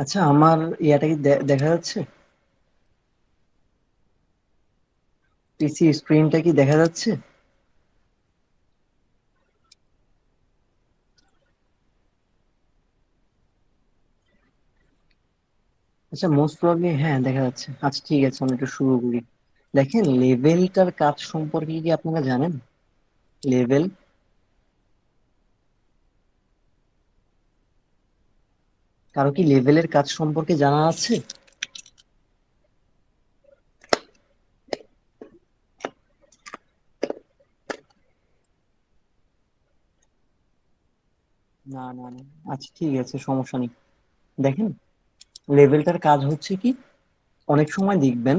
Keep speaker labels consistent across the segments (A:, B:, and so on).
A: আচ্ছা, আমার ইয়াটা কি দেখা যাচ্ছে? পিসি স্ক্রিনটা কি দেখা যাচ্ছে? আচ্ছা, মোস্ট প্রবাবলি হ্যাঁ দেখা যাচ্ছে। আচ্ছা ঠিক আছে, আমরা একটু শুরু করি। দেখেন, লেভেলটার কাজ সম্পর্কে কি আপনারা জানেন? লেভেল, কারো কি লেভেলের কাজ সম্পর্কে জানা আছে? না না না। আচ্ছা ঠিক আছে, সমস্যা নেই। দেখেন, লেভেলটার কাজ হচ্ছে কি, অনেক সময় দেখবেন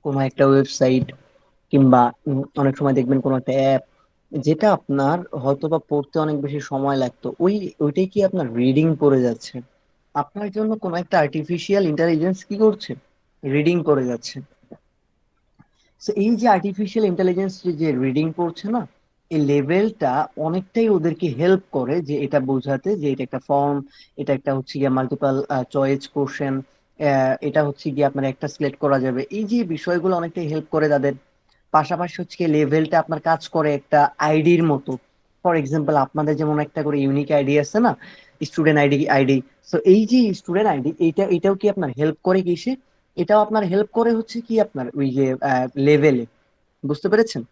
A: কোনো একটা ওয়েবসাইট কিংবা অনেক সময় দেখবেন কোনো একটা অ্যাপ, যেটা আপনার হয়তো বা পড়তে অনেক বেশি সময় লাগতো, ওইটাই কি আপনার রিডিং পড়ে যাচ্ছে। আপনার জন্য কোনো একটা আর্টিফিশিয়াল ইন্টেলিজেন্স কি করছে? রিডিং করে যাচ্ছে। তো এই যে আর্টিফিশিয়াল ইন্টেলিজেন্স যে রিডিং করছে না, এই লেভেলটা অনেকটাই ওদেরকে হেল্প করে যে এটা বোঝাতে যে এটা একটা ফর্ম, এটা একটা হচ্ছে গিয়ে মাল্টিপল চয়েস কোশ্চেন, এটা হচ্ছে গিয়ে আপনার একটা সিলেক্ট করা যাবে, এই যে বিষয়গুলো অনেকটাই হেল্প করে তাদের। পাশাপাশি হচ্ছে কি, লেভেলটা আপনার কাজ করে একটা আইডির মতো। ফর এক্সাম্পল, আপনাদের যেমন একটা করে ইউনিক আইডি আছে না, স্টুডেন্ট আইডি। তো এই যে স্টুডেন্ট আইডি, এটাও কি আপনার হেল্প করে কিসে? এটাও আপনার হেল্প করে হচ্ছে কি আপনার ওই যে লেভেলে। বুঝতে পেরেছেন?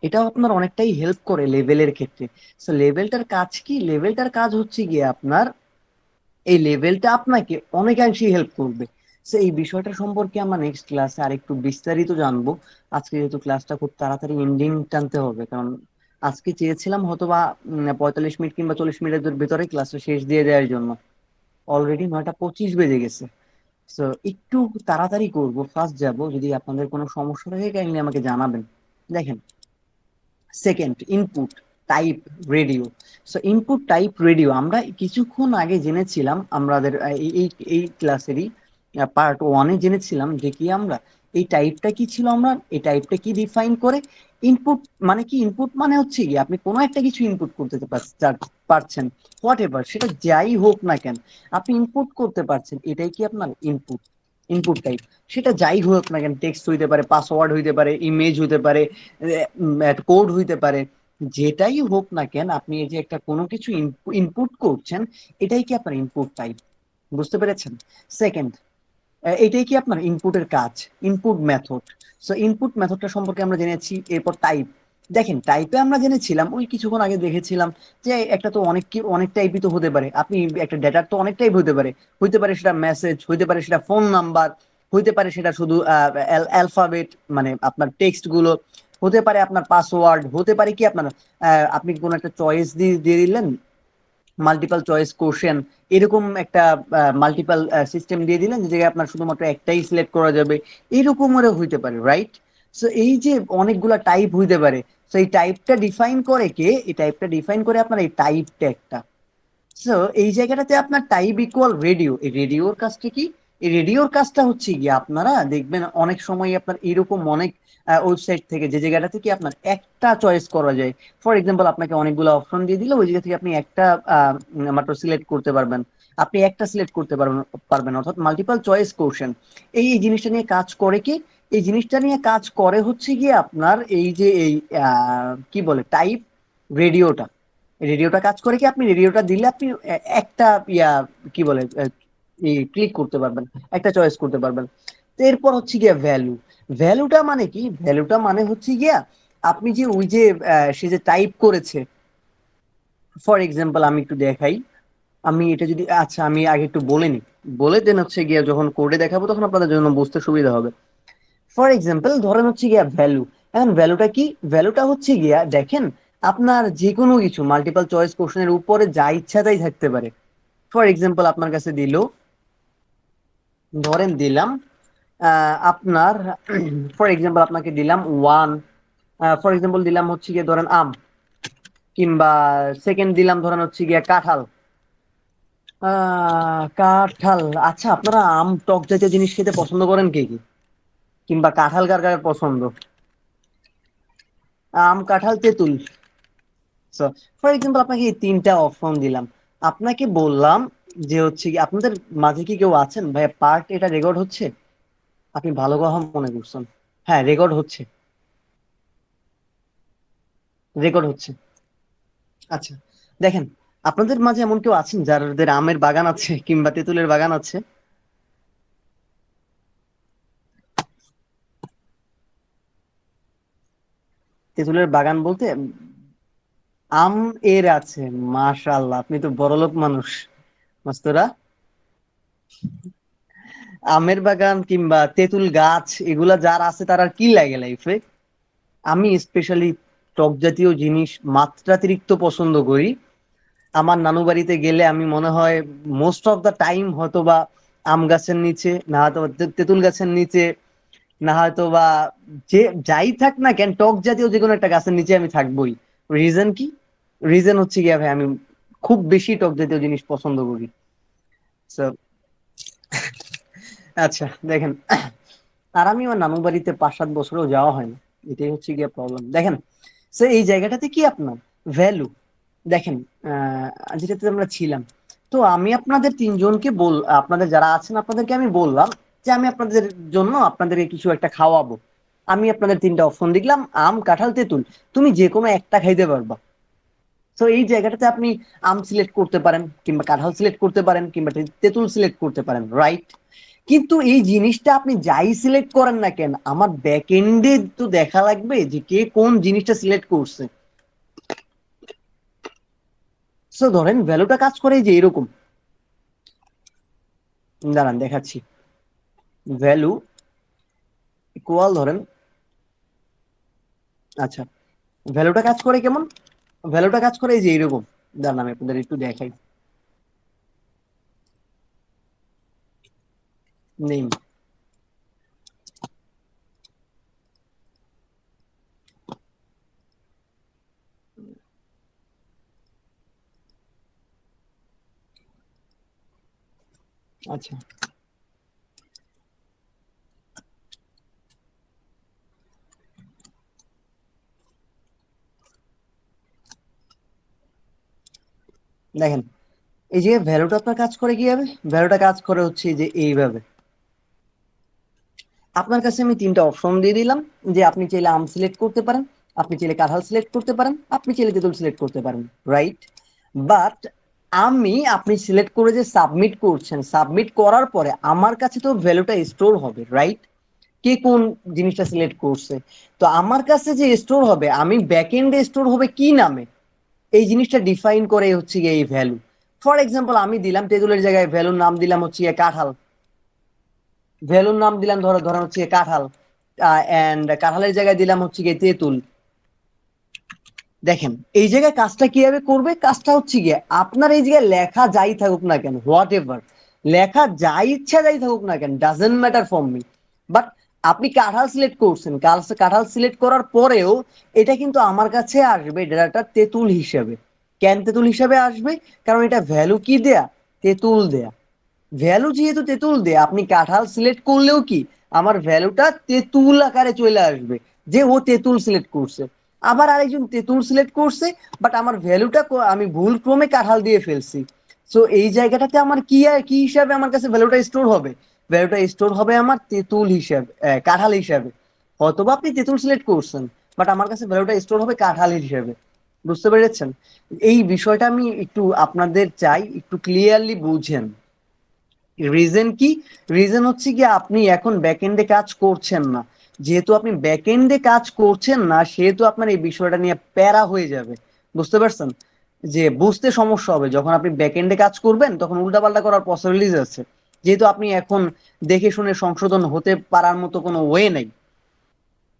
A: এটাও আপনার অনেকটাই হেল্প করে লেভেলের ক্ষেত্রে। তো লেভেলটার কাজ কি? লেভেলটার কাজ হচ্ছে গিয়ে আপনার, এই লেভেলটা আপনাকে অনেকাংশেই হেল্প করবে। তো এই বিষয়টা সম্পর্কে আমরা নেক্সট ক্লাসে আরেকটু বিস্তারিত জানবো। আজকে যেহেতু ক্লাসটা খুব তাড়াতাড়ি এন্ডিং টানতে হবে, কারণ আজকে চেয়েছিলাম হয়তোবা 45 মিনিট কিংবা 40 মিনিটের ভিতরে ক্লাসটা শেষ দিয়ে দেওয়ার জন্য। অলরেডি 9টা 25 বেজে গেছে। তো একটু তাড়াতাড়ি করব, ফার্স্ট যাব। যদি আপনাদের কোনো সমস্যা থাকে কাইন্ডলি আমাকে জানাবেন। দেখেন, second, input type radio. So input type radio আমরা কিছুক্ষণ আগে জেনেছিলাম, আমাদের এই এই এই ক্লাসেরই পার্ট 1-এ জেনেছিলাম যে কি আমরা এই টাইপটা কি ছিল, আমরা এই টাইপটা কি ডিফাইন করে। ইনপুট মানে কি? ইনপুট মানে হচ্ছে কি আপনি কোনো একটা কিছু ইনপুট করতে পারছেন, হোয়াট এভার সেটা যাই হোক না কেন, আপনি ইনপুট করতে পারছেন, এটাই কি আপনার ইনপুট। ইনপুট টাইপ, সেটা যাই হোক না কেন, টেক্সট হইতে পারে, পাসওয়ার্ড হইতে পারে, ইমেজ হইতে পারে, কোড হইতে পারে, যেটাই হোক না কেন, আপনি এই যে একটা কোনো কিছু ইনপুট করছেন, এটাই কি আপনার ইনপুট টাইপ। বুঝতে পেরেছেন? সেকেন্ড, এটাই কি আপনার ইনপুটের কাজ, ইনপুট মেথড। সো ইনপুট মেথডটা সম্পর্কে আমরা জেনেছি। এরপর টাইপ। দেখেন, টাইপে আমরা জেনেছিলাম ওই কিছুক্ষণ আগে দেখেছিলাম যে একটা তো অনেক টাইপই তো হতে পারে। আপনি একটা ডেটার তো অনেক টাইপ হতে পারে। হইতে পারে সেটা মেসেজ, হইতে পারে সেটা ফোন নাম্বার, হইতে পারে সেটা শুধু অ্যালফাবেট, মানে আপনার টেক্সট গুলো, হতে পারে আপনার পাসওয়ার্ড, হতে পারে কি আপনার আপনি কোনো একটা চয়েস দিয়ে দিয়ে দিলেন, মাল্টিপল চয়েস কোশ্চেন, এরকম একটা মাল্টিপল সিস্টেম দিয়ে দিলেন যে জায়গায় আপনার শুধুমাত্র একটাই সিলেক্ট করা যাবে, এরকমেরও হইতে পারে, রাইট? সো এই যে অনেকগুলা টাইপ হইতে পারে, সো এই টাইপটা ডিফাইন করে কে? এই টাইপটা ডিফাইন করে আপনার এই টাইপ ট্যাগটা। সো এই জায়গাটাতে আপনার টাইপ ইকুয়াল রেডিও। এই রেডিওর কাজটা কি? এই রেডিওর কাজটা হচ্ছে গিয়ে আপনারা দেখবেন অনেক সময় আপনার এরকম অনেক ওয়েবসাইট থেকে যে জায়গাটা থেকে আপনার একটা চয়েস করা যায়। ফর এক্সাম্পল, আপনাকে অনেকগুলো অপশন দিয়ে দিলে ওই জায়গা থেকে আপনি একটা মাত্র সিলেক্ট করতে পারবেন। আপনি একটা সিলেক্ট করতে পারবেন অর্থাৎ মাল্টিপল চয়েস কোশ্চেন। এই জিনিসটা নিয়ে কাজ করে কি? এই জিনিসটা নিয়ে কাজ করে হচ্ছে গিয়ে আপনার এই যে এই কি বলে টাইপ রেডিওটা। রেডিওটা কাজ করে কি, আপনি রেডিওটা দিলে আপনি একটা ইয়া কি বলে ক্লিক করতে পারবেন, একটা চয়েস করতে পারবেন। তো এরপর হচ্ছে গিয়া ভ্যালু। ভ্যালুটা মানে কি? ভ্যালুটা মানে হচ্ছে গিয়া আপনি যে ওই যে সে যে টাইপ করেছে। ফর এক্সাম্পল আমি একটু দেখাই। আমি এটা যদি, আচ্ছা আমি আগে একটু বলে নিই, বলে দেন হচ্ছে গিয়া যখন কোডে দেখাবো তখন আপনাদের জন্য বুঝতে সুবিধা হবে। ফর এক্সাম্পল ধরেন হচ্ছে গিয়া ভ্যালু। এখন ভ্যালুটা কি? ভ্যালুটা হচ্ছে গিয়া দেখেন, আপনার যে কোনো কিছু মাল্টিপল চয়েস কোশ্চেনের উপরে যা ইচ্ছা তাই থাকতে পারে। ফর এক্সাম্পল আপনার কাছে দিল, ধরেন দিলাম আপনার ফর এক্সাম্পল আপনাকে দিলাম ওয়ান, ফর এক্সাম্পল দিলাম হচ্ছে গিয়ে ধরেন আম, কিংবা সেকেন্ড দিলাম ধরেন হচ্ছে গিয়ে কাঁঠাল। কাঁঠাল। আচ্ছা, আপনারা আম টক জাতীয় জিনিস খেতে পছন্দ করেন কে কি? কিংবা কাঁঠাল কার কার পছন্দ? আম, কাঁঠাল, তেঁতুল। ফর এক্সাম্পল আপনাকে এই তিনটা অপশন দিলাম, আপনাকে বললাম যে হচ্ছে কি আপনাদের মাঝে কি কেউ আছেন ভাইয়া, পার্ট এটা রেকর্ড হচ্ছে? আপনি ভালো কথা মনে করছেন। হ্যাঁ, রেকর্ড হচ্ছে, রেকর্ড হচ্ছে। আচ্ছা, দেখেন, আপনাদের মাঝে এমন কেউ আছেন যাদের আমের বাগান আছে কিংবা তেঁতুলের বাগান আছে? তেঁতুলের বাগান বলতে আম এর আছে? মাশাআল্লাহ, আপনি তো বড়লোক মানুষ মাস্তুরা। আমের বাগান কিংবা তেঁতুল গাছ এগুলা যার আছে তার আর কি লাগে লাইফে। আমি স্পেশালি টক জাতীয় জিনিস মাত্রাতিরিক্ত পছন্দ করি। আমার নানু বাড়িতে গেলে আমি মনে হয় মোস্ট অফ দা টাইম হয়তো বা আম গাছের নিচে, না হয়তো বা তেঁতুল গাছের নিচে, না হয়তো বা যে যাই থাক না কেন টক জাতীয় যে কোনো একটা গাছের নিচে আমি থাকবোই। রিজন কি? রিজন হচ্ছে গিয়া ভাই আমি খুব বেশি টক জাতীয় জিনিস পছন্দ করি। So, আচ্ছা, দেখেন, আর আমি আমার নানু বাড়িতে 5-7 বছরেও যাওয়া হয় না। এটাই হচ্ছে গিয়ে প্রবলেম। দেখেন, সো এই জায়গাটাতে কি আপনার ভ্যালু, দেখেন, যেটাতে আমরা ছিলাম, তো আমি আপনাদের তিনজনকে আপনাদের যারা আছেন আপনাদেরকে আমি বললাম যে আমি আপনাদের জন্য আপনাদেরকে কিছু একটা খাওয়াবো। আমি আপনাদের তিনটা অপশন দেখলাম, আম, কাঁঠাল, তেঁতুল। তুমি যে কোনো একটা খাইতে পারবা। তো এই জায়গাটাতে আপনি আম সিলেক্ট করতে পারেন কিংবা কাঁঠাল সিলেক্ট করতে পারেন কিংবা তেঁতুল সিলেক্ট করতে পারেন, রাইট? কিন্তু এই জিনিসটা আপনি যাই সিলেক্ট করেন না কেন, আমার ব্যাক এন্ডে তো দেখা লাগবে যে কে কোন জিনিসটা সিলেক্ট করছে। সো ধরেন ভ্যালুটা কাজ করে যে এরকম, দাঁড়ান দেখাচ্ছি। ভ্যালু ইকুয়াল ধরেন, আচ্ছা, ভ্যালুটা কাজ করে কেমন? ভ্যালুটা কাজ করে এই যে এরকম, দাঁড়ান আমি আপনাদের একটু দেখাই। নেই, আচ্ছা, দেখেন, এই যে ভ্যালুটা আপনার কাজ করে কিভাবে? ভ্যালুটা কাজ করে হচ্ছে যে এইভাবে, আপনার কাছে আমি তিনটা অপশন দিয়ে দিলাম যে আপনি চাইলে আম সিলেক্ট করতে পারেন, আপনি চাইলে কাঁঠাল সিলেক্ট করতে পারেন, আপনি চাইলে তেঁতুল সিলেক্ট করতে পারেন, রাইট? বাট আপনি সিলেক্ট করে যে সাবমিট করছেন, সাবমিট করার পরে আমার কাছে তো ভ্যালুটা স্টোর হবে, রাইট? কে কোন জিনিসটা সিলেক্ট করছে। তো আমার কাছে যে স্টোর হবে, আমি ব্যাকএন্ডে স্টোর হবে কি নামে, এই জিনিসটা ডিফাইন করে হচ্ছে গিয়ে এই ভ্যালু। ফর এক্সাম্পল আমি দিলাম তেঁতুলের জায়গায় ভ্যালুর নাম দিলাম হচ্ছে গিয়ে কাঁঠাল, ভ্যালুর নাম দিলাম ধরেন হচ্ছে গিয়ে কাঁঠাল, এন্ড কাঁঠালের জায়গায় দিলাম হচ্ছে গিয়ে তেঁতুল। দেখেন এই জায়গায় কাজটা কিভাবে করবে, কাজটা হচ্ছে গিয়ে আপনার এই জায়গায় লেখা যাই থাকুক না কেন, হোয়াট এভার লেখা যাই ইচ্ছা যাই থাকুক না কেন, doesn't matter for me, but আপনি কাঁঠাল সিলেক্ট করছেন, কাঁঠাল সিলেক্ট করার পরেও এটা কিন্তু আমার কাছে আসবে ডেটাটা তেঁতুল হিসেবে। কেন তেঁতুল হিসেবে আসবে? কারণ এটা ভ্যালু কি দেয়া, তেঁতুল দেয়া। ভ্যালু যেহেতু তেঁতুল দেয়া, আপনি কাঁঠাল সিলেক্ট করলেও কি আমার ভ্যালুটা তেঁতুল আকারে চলে আসবে, যে ও তেঁতুল সিলেক্ট করছে। আবার আরেকজন তেঁতুল সিলেক্ট করছে, বাট আমার ভ্যালুটা আমি ভুল ক্রমে কাঁঠাল দিয়ে ফেলছি। সো এই জায়গাটাতে আমার কি কি হিসাবে আমার কাছে ভ্যালুটা স্টোর হবে? ভ্যালুটা স্টোর হবে আমার তেঁতুল হিসাবে, কাঁঠাল হিসাবে। হয়তোবা আপনি তেঁতুল সিলেক্ট করছেন, বাট আমার কাছে ভ্যালুটা স্টোর হবে কাঁঠাল হিসেবে। বুঝতে পেরেছেন? এই বিষয়টা আমি একটু আপনাদের চাই একটু ক্লিয়ারলি বুঝেন। রিজন কি? রিজন হচ্ছে কি আপনি এখন ব্যাকএন্ডে কাজ করছেন না। যেহেতু আপনি ব্যাকএন্ডে কাজ করছেন না, সেহেতু আপনার এই বিষয়টা নিয়ে প্যারা হয়ে যাবে। বুঝতে পারছেন? যে বুঝতে সমস্যা হবে, যখন আপনি ব্যাকএন্ডে কাজ করবেন তখন উল্টাপাল্টা করার পসিবিলিটিস আছে। যেহেতু আপনি এখন দেখে শুনে সংশোধন হতে পারার মতো কোনো ওয়ে নেই,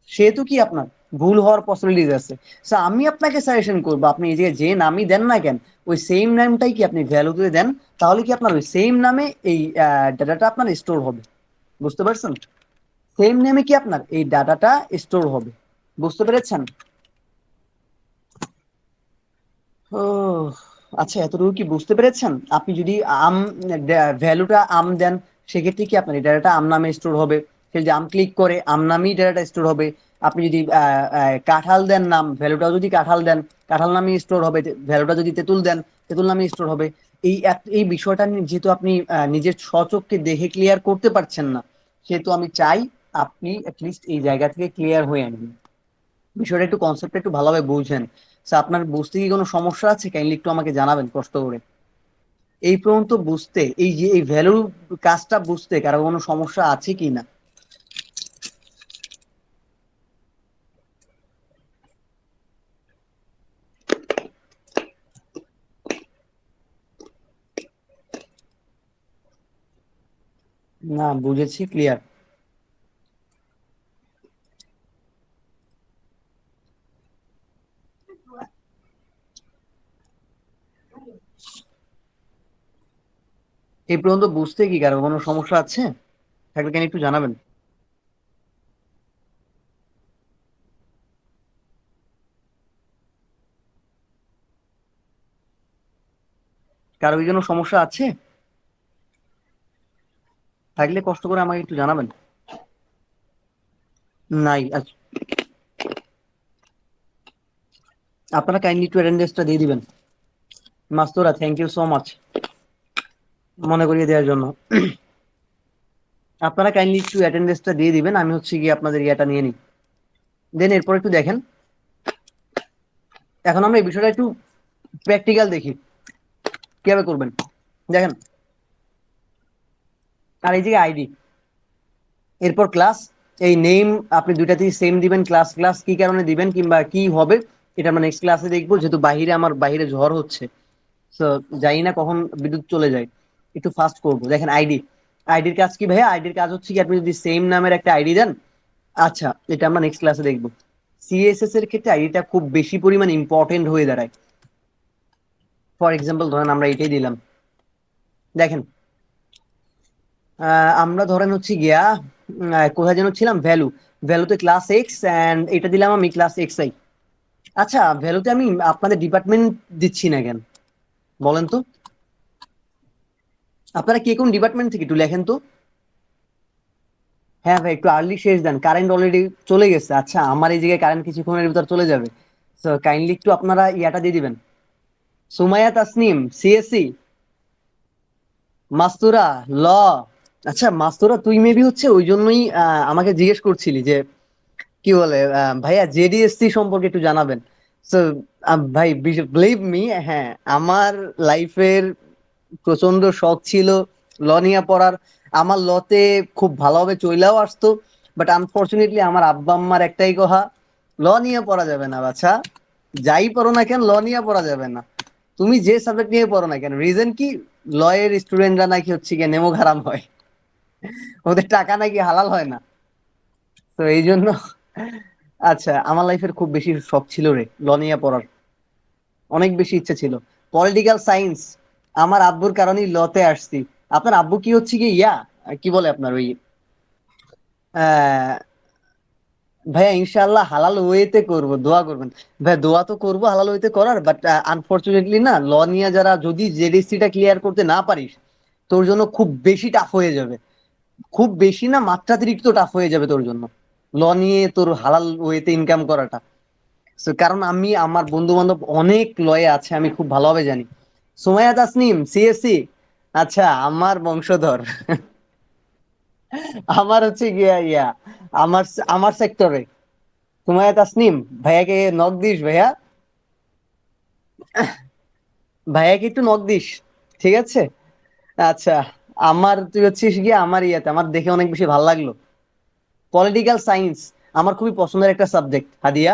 A: সেহেতু কি আপনার ভুল হওয়ার পসিবিলিটিস আছে। সো আমি আপনাকে সাজেশন করবো, আপনি এই যে নামই দেন না কেন, ওই সেম নামটাই কি আপনি ভ্যালুতে দেন। তাহলে কি আপনার ওই সেম নামে এই ডাটাটা আপনার স্টোর হবে। বুঝতে পারছেন? সেম নেমে কি আপনার এই ডাটাটা স্টোর হবে। বুঝতে পেরেছেন? ও, আচ্ছা, এতটুকু কি বুঝতে পেরেছেন? আপনি যদি আম ভ্যালুটা আম দেন, সেক্ষেত্রে কি আপনার এই ডাটাটা আম নামে স্টোর হবে। সে যদি আম ক্লিক করে আম নামেই ডাটাটা স্টোর হবে। আপনি যদি কাঁঠাল দেন নাম, ভ্যালুটাও যদি কাঁঠাল দেন, কাঁঠাল নামে স্টোর হবে। ভ্যালুটা যদি তেঁতুল দেন, তেঁতুল নামে স্টোর হবে। এই বিষয়টা নিয়ে যেহেতু আপনি নিজের স্বচক্ষে দেখে ক্লিয়ার করতে পারছেন না, সেহেতু আমি চাই আপনি অ্যাটলিস্ট এই জায়গা থেকে ক্লিয়ার হয়ে আনেন, বিষয়টা একটু কনসেপ্টটা একটু ভালোভাবে বুঝেন। আপনার বুঝতে কি কোনো সমস্যা আছে, কাইন্ডলি একটু আমাকে জানাবেন কষ্ট করে। এই পর্যন্ত বুঝতে, এই যে এই ভ্যালু কাজটা বুঝতে কারো কোনো সমস্যা আছে কি না? না, বুঝেছি, ক্লিয়ার। এই পর্যন্ত বুঝতে কি কারো কোনো সমস্যা আছে, থাকলে কেন একটু জানাবেন। কারো কি কোনো সমস্যা আছে, থাকলে কষ্ট করে আমাকে একটু জানাবেন। নাই, আচ্ছা। আপনারা কাইন্ডলি একটু অ্যাটেন্ডেন্সটা দিয়ে দিবেন। মাস্তুরা, থ্যাংক ইউ সো মাচ মনে করিয়ে দেওয়ার জন্য। আপনারা কাইন্ডলি একটু অ্যাটেন্ডেন্সটা দিয়ে দিবেন, আমি হচ্ছে গিয়ে আপনাদের ইয়াটা নিয়ে নিই। দেন এরপর একটু দেখেন, এখন আমরা এই বিষয়টা একটু প্র্যাকটিক্যাল দেখি কিভাবে করবেন। দেখেন, আর এই যে আইডি, এরপর ক্লাস, এই নেম আপনি দুইটাতেই সেম দিবেন, ক্লাস ক্লাস কি কারণে দিবেন কিংবা কি হবে এটা আমরা নেক্সট ক্লাসে দেখবো, যেহেতু আমার বাইরে ঝড় হচ্ছে। তো জানি না কখন বিদ্যুৎ চলে যায়, একটু ফাস্ট করবো। দেখেন আইডি, আইডির কাজ কি ভাইয়া? আইডির কাজ হচ্ছে কি আপনি যদি সেম নামের একটা আইডি দেন, আচ্ছা এটা আমরা নেক্সট ক্লাসে দেখবো। সিএসএস এর ক্ষেত্রে আইডিটা খুব বেশি পরিমাণ ইম্পর্টেন্ট হয়ে দাঁড়ায়। ফর এক্সাম্পল ধরেন আমরা এটাই দিলাম, দেখেন আমরা ধরেন হচ্ছে গিয়া কোথায় যেন ছিলাম, ভ্যালু, ভ্যালুতে ক্লাস এক্স অ্যান্ড এটা দিলাম আমি ক্লাস এক্স আই। আচ্ছা, ভ্যালুতে আমি আপনাদের ডিপার্টমেন্ট দিচ্ছি না কেন বলেন তো? আপনারা কে কোন ডিপার্টমেন্ট থেকে একটু লেখেন তো। হ্যাঁ ভাই, একটু আর্লি শেষ দেন, কারেন্ট অলরেডি চলে গেছে। আচ্ছা, আমার এই জায়গায় কারেন্ট কিছুক্ষণের ভিতর চলে যাবে। তো কাইন্ডলি একটু আপনারা ইয়াটা দিয়ে দিবেন। সুমাইয়া তাসনিম, সিএসসি। মাস্তুরা, ল। আচ্ছা মাস্তুরা, তুই মেবি হচ্ছে ওই জন্যই আমাকে জিজ্ঞেস করছিলি যে কি বলে ভাইয়া জেডিএসসি সম্পর্কে একটু জানাবেন। তো ভাই, বিলিভ মি, হ্যাঁ, আমার লাইফের প্রচন্ড শখ ছিল ল নিয়ে পড়ার। আমার লতে খুব ভালোভাবে চইলাও আসতো, বাট আনফরচুনেটলি আমার আব্বা আম্মার একটাই কথা, ল নিয়ে পড়া যাবে না বাছা, যাই পড়ো না কেন ল নিয়ে পড়া যাবে না। তুমি যে সাবজেক্ট নিয়ে পড়ো না কেন, রিজন কি? ল এর স্টুডেন্টরা নাকি হচ্ছে গিয়ে নেমো হারাম হয়, ওদের টাকা নাকি হালাল হয় না। তো এই জন্য, আচ্ছা, আমার লাইফের খুব বেশি শখ ছিল রে ল নিয়ে পড়ার, অনেক বেশি ইচ্ছা ছিল। পলিটিক্যাল সায়েন্স, আমার আব্বুর কারণেই লতে আসছি। আপনার আব্বু কি হচ্ছে কি ইয়া, কি বলে আপনার ওই আহ ভাইয়া ইনশাআল্লাহ হালাল ওয়েতে করব, দোয়া করবেন। ভাই দোয়া তো করবো হালাল ওয়েতে করার, বাট আনফরচুনেটলি না, ল নিয়ে যারা যদি জেডিসিটা ক্লিয়ার করতে না পারিস, তোর জন্য খুব বেশি টাফ হয়ে যাবে। খুব বেশি না, মাত্রাতিরিক্ত টাফ হয়ে যাবে তোর জন্য ল নিয়ে তোর হালাল ওয়েতে ইনকাম করাটা। So, কারণ আমি আমার বন্ধু বান্ধব অনেক লয়ে আছে, আমি খুব ভালোভাবে জানি। সুমাইয়া তাসনিম, সিএসসি। আচ্ছা, আমার বংশধর। আমার হচ্ছে গিয়া ইয়া, আমার আমার সেক্টরে সুমাইয়া তাসনিম, ভাইয়াকে নক দিস ভাইয়া, ভাইয়াকে একটু নক দিস, ঠিক আছে? আচ্ছা, আমার তুই হচ্ছিস গিয়ে আমার ইয়াতে, আমার দেখে অনেক বেশি ভালো লাগলো। পলিটিক্যাল সায়েন্স আমার খুবই পছন্দের একটা সাবজেক্ট হাদিয়া।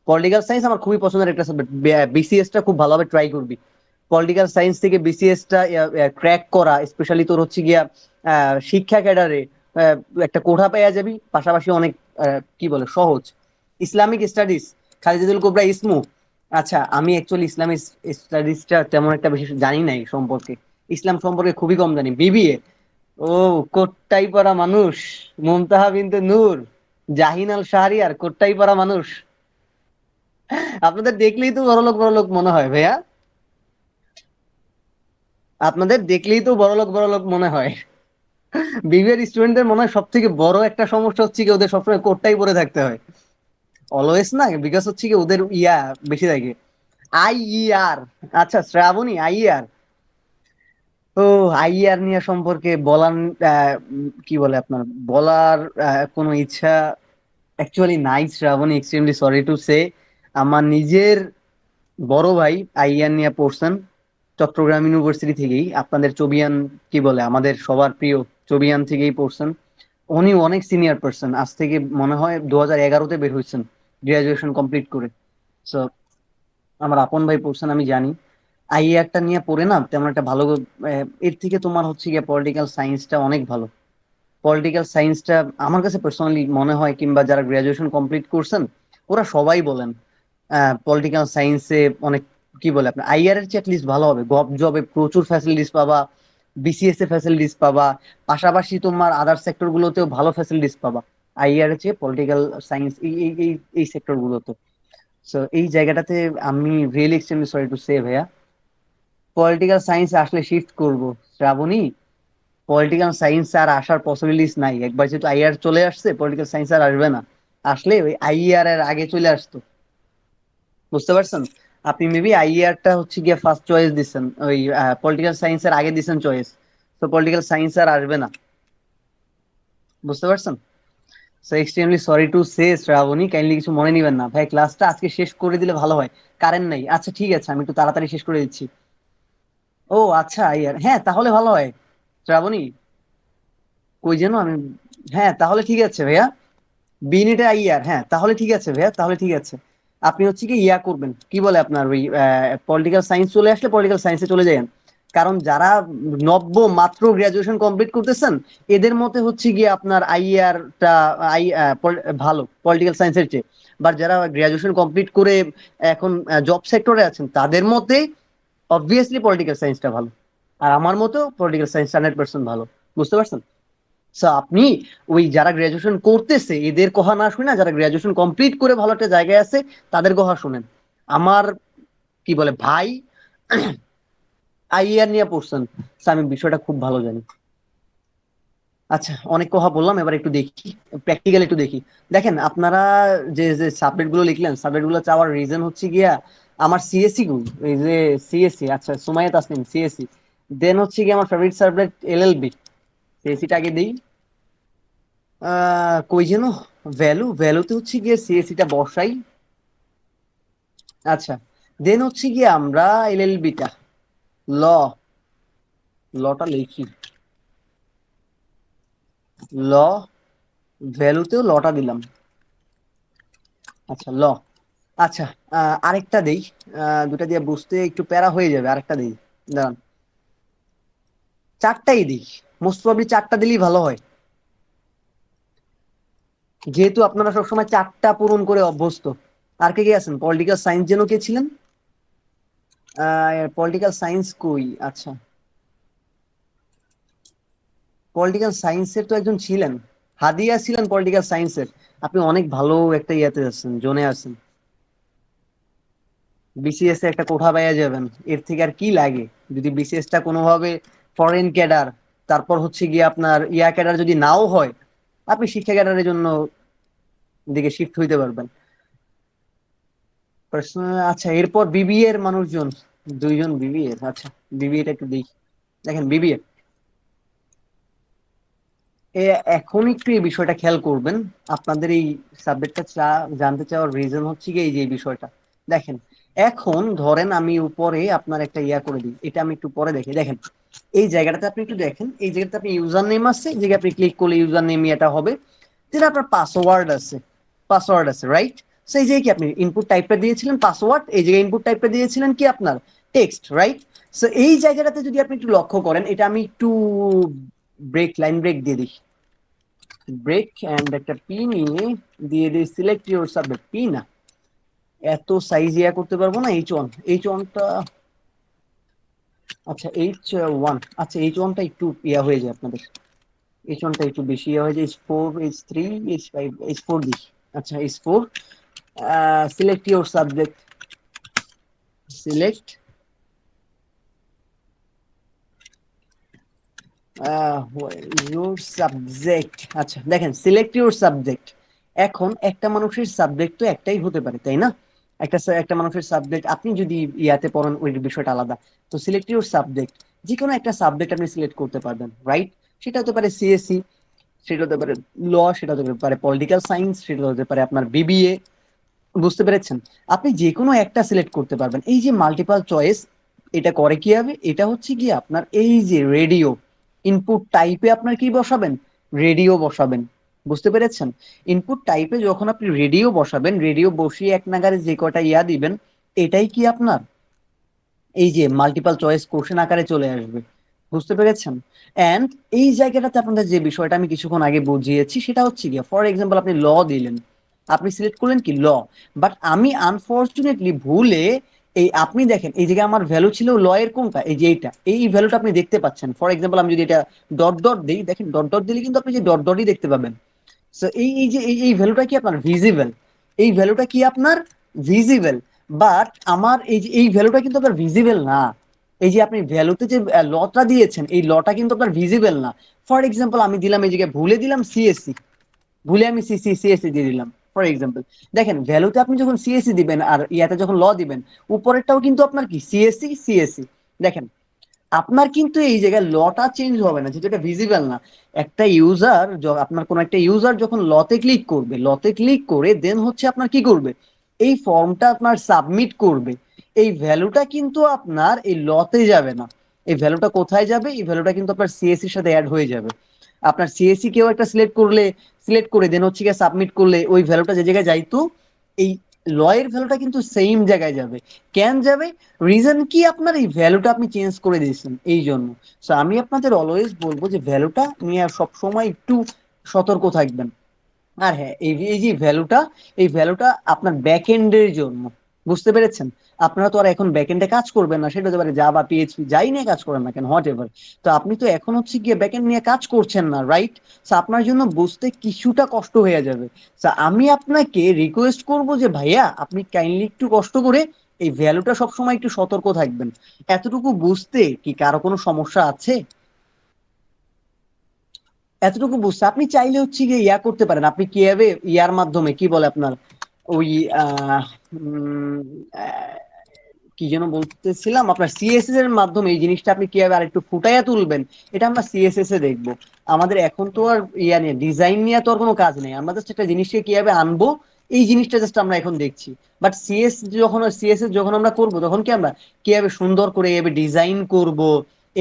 A: পলিটিক্যাল সায়েন্স আমার খুবই পছন্দের একটা সাবজেক্ট। বিসিএস টা খুব ভালোভাবে ট্রাই করবি। পলিটিক্যাল সায়েন্স থেকে বিসিএস টা ক্র্যাক করা, স্পেশালি তোর হচ্ছে গিয়া শিক্ষা ক্যাডারে একটা কোঠা পেয়ে যাবি, পাশাপাশি অনেক কি বলে সহজ। ইসলামিক স্টাডিজ, খালিদুল কোবরা ইসমু। আচ্ছা, আমি অ্যাকচুয়ালি ইসলামিক স্টাডিজটা তেমন একটা বেশি জানি নাই সম্পর্কে, ইসলাম সম্পর্কে খুবই কম জানি। বিবিএ, ও, কোটটাই পরা মানুষ, মুমতাহা বিনতে নূর, জাহিন আল শাহরিয়ার, কোটটাই পরা মানুষ। আপনাদের দেখলেই তো বড়লোক বড়লোক মনে হয় ভাইয়া, আপনাদের দেখলেই তো বড়লোক বড়লোক মনে হয়। বিবিএর স্টুডেন্টদের মনে হয় সব থেকে বড় একটা সমস্যা হচ্ছে কি, ওদের সবসময় কোটটাই পরে থাকতে হয়। অলওয়েজ না, বিকজ হচ্ছে কি ওদের ইয়া বেশি থাকে। আইইআর, আচ্ছা শ্রাবণী, আইইআর, ও, আইয়ার নিয়ে সম্পর্কে বলার কি বলে আপনার, বলার কোনো ইচ্ছা অ্যাকচুয়ালি নাই Shrabani, extremely sorry to say. আমার নিজের বড় ভাই আইয়ার নিয়ে পড়ছেন চট্টগ্রাম ইউনিভার্সিটি থেকেই, আপনাদের চবিয়ান, কি বলে আমাদের সবার প্রিয় চবিয়ান থেকেই পড়ছেন। উনি অনেক সিনিয়র পার্সন, আজ থেকে মনে হয় 2011-তে বের হয়েছেন গ্রাজুয়েশন কমপ্লিট করে। সো আমার আপন ভাই পড়ছেন, আমি জানি। আইয়ারটা নিয়ে পড়ে না তেমন একটা ভালো, এর থেকে তোমার হচ্ছে গিয়ে পলিটিক্যাল সায়েন্সটা অনেক ভালো। পলিটিক্যাল সায়েন্সটা আমার কাছে পার্সোনালি মনে হয়, কিংবা যারা গ্রাজুয়েশন কমপ্লিট করছেন ওরা সবাই বলেন পলিটিক্যাল সায়েন্সে অনেক, কি বলে আপনার আইআর এর চেয়ে লিস্ট ভালো হবে, গভ জবে প্রচুর ফ্যাসিলিটিস পাবা, বিসিএস এ ফ্যাসিলিটিস পাবা, পাশাপাশি তোমার আদার সেক্টর গুলোতেও ভালো ফ্যাসিলিটিস পাবা আইআর এর চেয়ে পলিটিক্যাল সায়েন্স এই এই এই এই সেক্টর গুলোতে। সো এই জায়গাটাতে আমি রিয়েলি এক্সট্রিমলি সরি টু সে ভাইয়া, পলিটিক্যাল সায়েন্স আসলে শিফট করব শ্রাবণী। পলিটিক্যাল সায়েন্স আর আসার পসিবিলিটিস নাই, একবার যেহেতু আইআর চলে আসছে পলিটিক্যাল সায়েন্স আর আসবে না। আসলে ওই আইআর এর আগে চলে আসতো, বুঝতে পারছেন? আপনি মেবি আইআরটা হচ্ছে গিয়ে ফার্স্ট চয়েস দিচ্ছেন, ওই পলিটিক্যাল সায়েন্স এর আগে দিচ্ছেন চয়েস। তো পলিটিক্যাল সায়েন্স আর আসবে না, বুঝতে পারছেন? So extremely sorry to say Shrabani, kindly কিছু মনে নিবেন না ভাই, ক্লাসটা আজকে শেষ করে দিলে ভালো হয়। কারেন্ট নাই, আচ্ছা ঠিক আছে আমি একটু তাড়াতাড়ি শেষ করে দিচ্ছি। ও আচ্ছা, আইআর, হ্যাঁ তাহলে ভালো হয় শ্রাবণী। কই যেন আমি, হ্যাঁ তাহলে ঠিক আছে ভাইয়া, বিনিটা ইয়ার, হ্যাঁ তাহলে ঠিক আছে ভাইয়া, তাহলে ঠিক আছে। আপনি হচ্ছে কি ইয়া করবেন, কি বলে আপনার ওই পলিটিক্যাল সায়েন্স চলে আসলে পলিটিক্যাল সায়েন্সে চলে যাবেন। কারণ যারা নব্য মাত্র গ্রাজুয়েশন কমপ্লিট করতেছেন এদের মতে হচ্ছে গিয়ে আপনার আইআরটা আই ভালো পলিটিক্যাল সায়েন্সের চেয়ে। বাট যারা গ্রাজুয়েশন কমপ্লিট করে এখন জব সেক্টরে আছেন তাদের মতে অবভিয়াসলি পলিটিক্যাল সায়েন্সটা ভালো। আর আমার মতেও পলিটিক্যাল সায়েন্স 100% ভালো, বুঝতে পারছেন? So, আপনি ওই যারা গ্রাজুয়েশন করতেছে এদের কথা না শুনে যারা গ্রাজুয়েশন কমপ্লিট করে ভালো একটা জায়গায় আছে তাদের কথা শুনেন। আমার, কি বলে ভাই, আইয়ার নিয়ে পড়ছেন। So, আমি বিষয়টা খুব ভালো জানি। আচ্ছা অনেক কথা বললাম, এবার একটু দেখি, প্র্যাকটিক্যাল একটু দেখি। দেখেন আপনারা যে যে সাবজেক্ট গুলো লিখলেন, সাবজেক্ট গুলো চাওয়ার রিজন হচ্ছে গিয়া আমার সিএসসি গুলো, এই যে সিএসসি, আচ্ছা সুমাইয়া তাসনিম সিএসসি, দেন হচ্ছে গিয়ে আমার ফেভারিট সাবজেক্ট এলএলবি। সিএসসিটা আগে দিই। কই যেন, ভ্যালুতে হচ্ছে গিয়ে সিএসসিটা বসাই। আচ্ছা, দেন হচ্ছে গিয়ে আমরা এলএলবিটা, ল, লটা লিখি, ল, ভ্যালুতেও লটা দিলাম। আচ্ছা ল, আচ্ছা আরেকটা দেই, দুটা দিয়ে বুঝতে একটু প্যারা হয়ে যাবে, আরেকটা দেই, দাঁড়ান, চারটাই দিই। মোস্ট প্রবাবলি চারটা দিলেই ভালো হয়, যেহেতু আপনারা সবসময় চারটা পূরণ করে অভ্যস্ত। আর কে কে আছেন? পলিটিক্যাল সায়েন্স যেন কে ছিলেন? পলিটিক্যাল সায়েন্স কই, আচ্ছা পলিটিক্যাল সায়েন্সের তো একজন ছিলেন, হাদিয়া ছিলেন পলিটিক্যাল সায়েন্সের। আপনি অনেক ভালো একটা ইয়াতে আছেন, জোনে আছেন, বিসিএস এ একটা কোঠা পাইয়া যাবেন, এর থেকে আর কি লাগে? যদি বিসিএস টা কোনোভাবে ফরেন ক্যাডার, তারপর হচ্ছে গিয়ে আপনার ইয়া ক্যাডার যদি নাও হয়, আপনি শিক্ষা ক্যাডারের জন্য দিকে শিফট হইতে পারবেন। আচ্ছা এরপর বিবিএ এর মানুষজন, দুইজন বিবিএ, আচ্ছা বিবিএ টা একটু দেখি। দেখেন বিবিএ, এখন একটু এই বিষয়টা খেয়াল করবেন। আপনাদের এই সাবজেক্টটা জানতে চাওয়ার রিজন হচ্ছে কি এই যে এই বিষয়টা, দেখেন এখন ধরেন আমি উপরে আপনার একটা ইয়া করে দিই, এটা আমি একটু পরে দেখি। দেখেন এই জায়গাটাতে আপনি একটু দেখেন, এই জায়গাতে আপনি ইউজার নেম আছে, এই জায়গায় আপনি ক্লিক করলে ইউজার নেম এটা হবে। যেটা আপনার পাসওয়ার্ড আছে, পাসওয়ার্ড আছে রাইট। সেই জায়গায় কি আপনি ইনপুট টাইপটা দিয়েছিলেন পাসওয়ার্ড, এই জায়গায় ইনপুট টাইপটা দিয়েছিলেন কি আপনার টেক্সট, রাইট? সো এই জায়গাটাতে যদি আপনি একটু লক্ষ্য করেন, এটা আমি একটু লাইন ব্রেক দিয়ে দিই, ব্রেক এন্ড একটা পি নিয়ে দিয়ে দিই, সিলেক্ট ইউর সাবজেক্ট, পি না, এত সাইজ ইয়া করতে পারবো না, এইচ ওয়ান, এইচ ওয়ানটা, আচ্ছা এইচ ওয়ান, আচ্ছা এইচ ওয়ানটা একটু ইয়া হয়ে যায় আপনাদের, এইচ ওয়ানটা একটু বেশি ইয়া হয়ে যায়, H four, H three, H five, H four দিই। আচ্ছা H four, select your subject, select your subject. আচ্ছা দেখেন সিলেক্ট ইউর সাবজেক্ট, এখন একটা মানুষের সাবজেক্ট তো একটাই হতে পারে তাই না? একটা মানুষের সাবজেক্ট, আপনি যদি ইয়াতে পড়েন ওই বিষয়টা আলাদা। তো সিলেক্ট ইউর সাবজেক্ট, যে কোনো একটা সাবজেক্ট আপনি সিলেক্ট করতে পারবেন, রাইট? সেটা হতে পারে সিএসসি, সেটা হতে পারে ল, সেটা হতে পারে পলিটিক্যাল সায়েন্স, সেটা হতে পারে আপনার বিবিএ। বুঝতে পেরেছেন? আপনি যে কোনো একটা সিলেক্ট করতে পারবেন। এই যে মাল্টিপল চয়েস, এটা করে কি হবে, এটা হচ্ছে কি আপনার এই যে রেডিও ইনপুট টাইপে আপনার কি বসাবেন, রেডিও বসাবেন। বুঝতে পেরেছেন? ইনপুট টাইপে যখন আপনি রেডিও বসাবেন, রেডিও বসিয়ে এক নাগারে যে কটা ইয়া দিবেন, এটাই কি আপনার এই যে মাল্টিপল চয়েস কোশ্চেন আকারে চলে আসবে। বুঝতে পেরেছেন? এন্ড এই জায়গাটাতে আপনাদের যে বিষয়টা আমি কিছুক্ষণ আগে বুঝিয়েছি, সেটা হচ্ছে গিয়ে ফর এক্সাম্পল আপনি ল দিলেন, আপনি সিলেক্ট করলেন কি ল, বাট আমি আনফরচুনেটলি ভুলে এই আপনি দেখেন এই জায়গায় আমার ভ্যালু ছিল ল এর কোনটা, এই যে এইটা, এই ভ্যালুটা আপনি দেখতে পাচ্ছেন। ফর এক্সাম্পল আমি যদি এটা ডট ডট দিই, দেখেন ডট ডট দিলে কিন্তু আপনি যে ডট ডটই দেখতে পাবেন। সো এই এই যে এই ভ্যালুটা কি আপনার ভিজিবল, এই ভ্যালুটা কি আপনার ভিজিবল। বাট আমার এই যে এই ভ্যালুটা কিন্তু আপনার ভিজিবল না। এই যে আপনি ভ্যালুতে যে লটা দিয়েছেন, এই লটা কিন্তু আপনার ভিজিবল না। ফর এক্সাম্পল আমি দিলাম এই জায়গায় ভুলে দিলাম সিএসসি, ভুলে আমি সিএসসি দিয়ে দিলাম ফর এক্সাম্পল। দেখেন ভ্যালুতে আপনি যখন সিএসসি দিবেন আর ইয়াতে যখন ল দিবেন, উপরেরটাও কিন্তু আপনার কি সিএসসি। দেখেন আপনার কিন্তু এই জায়গায় লটা চেঞ্জ হবে না, যেটা এটা ভিজিবল না। একটা ইউজার, আপনার কোন একটা ইউজার যখন লতে ক্লিক করবে, লতে ক্লিক করে দেন হচ্ছে আপনার কি করবে, এই ফর্মটা আপনার সাবমিট করবে, এই ভ্যালুটা কিন্তু আপনার এই লতে যাবে না। এই ভ্যালুটা কোথায় যাবে, এই ভ্যালুটা কিন্তু আপনার সিএসসি এর সাথে অ্যাড হয়ে যাবে। আপনার সিএসসি কেউ একটা সিলেক্ট করলে, সিলেক্ট করে দেন হচ্ছে গিয়ে সাবমিট করলে, ওই ভ্যালুটা যে জায়গায় যাইতো, এই ল এর ভ্যালুটা কিন্তু সেম জায়গায় যাবে। কেন যাবে? রিজন কি, আপনার এই ভ্যালুটা আপনি চেঞ্জ করে দিয়েছেন এই জন্য। সো আমি আপনাদের অলওয়েজ বলবো যে ভ্যালুটা নিয়ে সব সময় একটু সতর্ক থাকবেন। আর হ্যাঁ, এই যে ভ্যালুটা, এই ভ্যালুটা আপনার ব্যাক এন্ডের জন্য। বুঝতে পেরেছেন? আপনারা তো আর এখন ব্যাক এন্ডে কাজ করবেন না, সেটা হতে পারে জাভা, পিএইচপি, যাই নিয়ে কাজ করেন না কেন, হোয়াট এভার। তো আপনি তো এখন হচ্ছে গিয়ে ব্যাক এন্ড নিয়ে কাজ করছেন না, রাইট? তো আপনার জন্য বুঝতে কিছুটা কষ্ট হয়ে যাবে। তো আমি আপনাকে রিকোয়েস্ট করব যে ভাইয়া আপনি কাইন্ডলি একটু কষ্ট করে এই ভ্যালুটা সবসময় একটু সতর্ক থাকবেন। এতটুকু বুঝতে কি কারো কোনো সমস্যা আছে? এতটুকু বুঝতে আপনি চাইলে হচ্ছে গিয়ে ইয়া করতে পারেন, আপনি কিভাবে ইয়ার মাধ্যমে কি বলে আপনার ওই আহ, উম, আহ, কি যেন বলতেছিলাম, আপনার সিএসএস এর মাধ্যমে এই জিনিসটা আপনি কিভাবে আর একটু ফুটাইয়া তুলবেন, এটা আমরা সিএসএস এ দেখবো। আমাদের এখন তো আর ইয়া নিয়ে ডিজাইন নিয়ে তো আর কোনো কাজ নেই, আমরা জাস্ট একটা জিনিসকে কিভাবে আনবো, এই জিনিসটা জাস্ট আমরা এখন দেখছি। বাট সিএসএস যখন আমরা করব, তখন কি আমরা কিভাবে সুন্দর করে এভাবে ডিজাইন করব,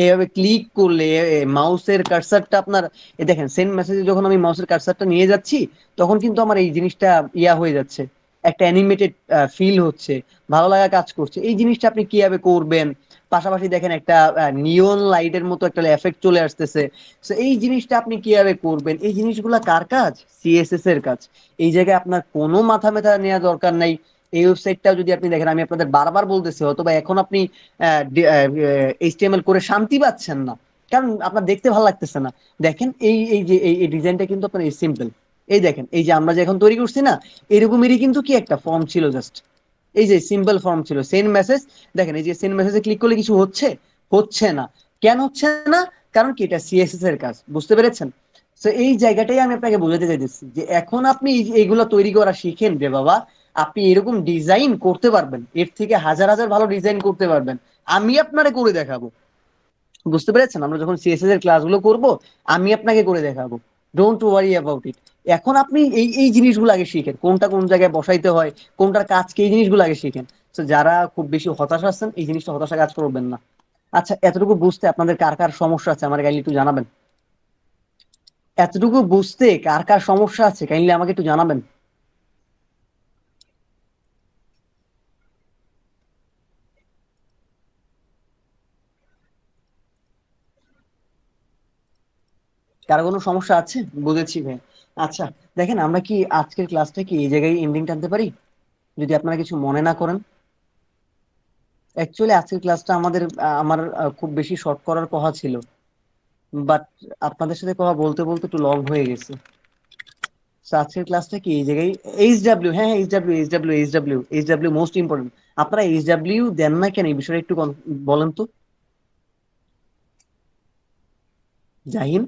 A: এভাবে ক্লিক করলে মাউসের কার্সারটা আপনার দেখেন সেন্ড মেসেজে যখন আমি মাউসের কার্সারটা নিয়ে যাচ্ছি, তখন কিন্তু আমার এই জিনিসটা ইয়া হয়ে যাচ্ছে, একটা অ্যানিমেটেড ফিল হচ্ছে, ভালো লাগা কাজ করছে। এই জিনিসটা আপনি কিভাবে করবেন, পাশাপাশি দেখেন একটা নিয়ন লাইটের মতো একটা এফেক্ট চলে আসতেছে। তো এই জিনিসটা আপনি কিভাবে করবেন, এই জিনিসগুলা কার কাজ? সিএসএস এর কাজ। এই জায়গায় আপনার কোনো মাথা ব্যথা নেওয়া দরকার নাই। এই ওয়েবসাইটটাও যদি আপনি দেখেন, আমি আপনাদের বারবার বলতেছি, অথবা এখন আপনি এইচটিএমএল করে শান্তি পাচ্ছেন না, কারণ আপনার দেখতে ভালো লাগতেছে না। দেখেন এই এই যে এই ডিজাইনটা কিন্তু আপনার সিম্পল। এই দেখেন এই যে আমরা যে এখন তৈরি করছি না, এরকমই কিন্তু কি একটা ফর্ম ছিল জাস্ট, এই যে সিম্পল ফর্ম ছিল সেন্ড মেসেজ। দেখেন এই যে সেন্ড মেসেজে ক্লিক করলে কিছু হচ্ছে, হচ্ছে না। কেন হচ্ছে না? কারণ কি এটা সিএসএস এর কাজ। বুঝতে পেরেছেন? তো এই জায়গাটাই আমি আপনাকে বোঝাতে চাইতেছি যে এখন আপনি এইগুলো তৈরি করা শিখেন রে বাবা, আপনি এরকম ডিজাইন করতে পারবেন, এর থেকে হাজার হাজার ভালো ডিজাইন করতে পারবেন। আমি আপনারে করে দেখাবো। বুঝতে পেরেছেন? আমরা যখন সিএসএস এর ক্লাসগুলো করব, আমি আপনাকে করে দেখাবো। Don't worry about it. এখন আপনি এই এই জিনিসগুলো আগে শিখেন, কোনটা কোন জায়গায় বসাইতে হয়, কোনটার কাজ কি, এই জিনিসগুলো আগে শিখেন। তো যারা খুব বেশি হতাশা আছেন, এই জিনিসটা হতাশা কাজ করবেন না। আচ্ছা, এতটুকু বুঝতে আপনাদের কার কার সমস্যা আছে আমার কাইন্ডলি একটু জানাবেন। এতটুকু বুঝতে কার কার সমস্যা আছে কাইন্ডলি আমাকে একটু জানাবেন। কারো কোনো সমস্যা আছে? বুঝেছি ভাই। আচ্ছা, দেখেন আমরা কি আজকের ক্লাসটা কি এই জায়গায় এন্ডিং টানতে পারি, যদি আপনারা কিছু মনে না করেন? অ্যাকচুয়ালি আজকের ক্লাসটা আমাদের আমার খুব বেশি শর্ট করার কথা ছিল, বাট আপনাদের সাথে কথা বলতে বলতে একটু লং হয়ে গেছে। So, আজকের ক্লাসটা কি এই জায়গায় এইচডাব্লিউ, হ্যাঁ হ্যাঁ, এইচডাব্লিউ মোস্ট ইম্পর্টেন্ট। আপনারা এইচডাব্লিউ দেন না কেন, এই বিষয়টা একটু বলেন তো। জাহিন,